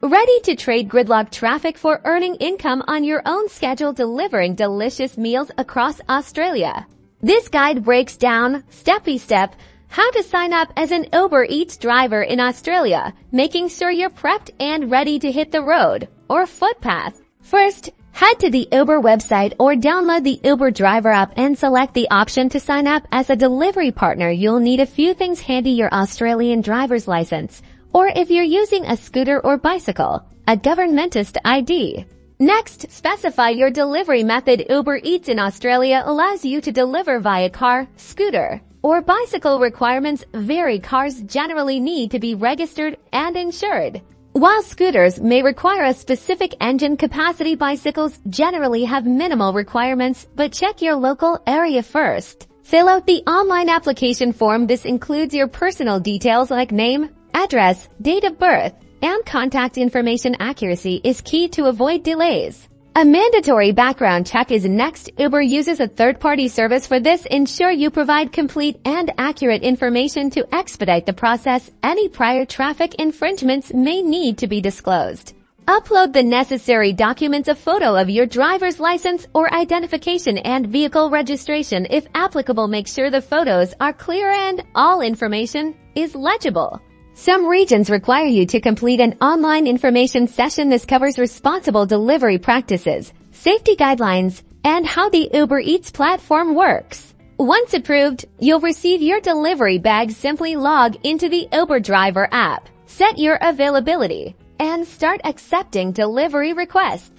Ready to trade gridlock traffic for earning income on your own schedule, delivering delicious meals across Australia? This guide breaks down, step-by-step, how to sign up as an Uber Eats driver in Australia, making sure you're prepped and ready to hit the road or footpath. First, head to the Uber website or download the Uber driver app and select the option to sign up as a delivery partner. You'll need a few things handy: your Australian driver's license, or if you're using a scooter or bicycle, a governmentist ID. Next, specify your delivery method. Uber Eats in Australia allows you to deliver via car, scooter, or bicycle. Requirements vary. Cars generally need to be registered and insured, while scooters may require a specific engine capacity. Bicycles generally have minimal requirements, but check your local area first. Fill out the online application form. This includes your personal details like name, address, date of birth, and contact information. Accuracy is key to avoid delays. A mandatory background check is next. Uber uses a third-party service for this. Ensure you provide complete and accurate information to expedite the process. Any prior traffic infringements may need to be disclosed. Upload the necessary documents: a photo of your driver's license or identification and vehicle registration. If applicable, make sure the photos are clear and all information is legible. Some regions require you to complete an online information session. This covers responsible delivery practices, safety guidelines, and how the Uber Eats platform works. Once approved, you'll receive your delivery bag. Simply log into the Uber driver app, set your availability, and start accepting delivery requests.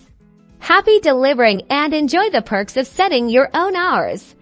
Happy delivering and enjoy the perks of setting your own hours.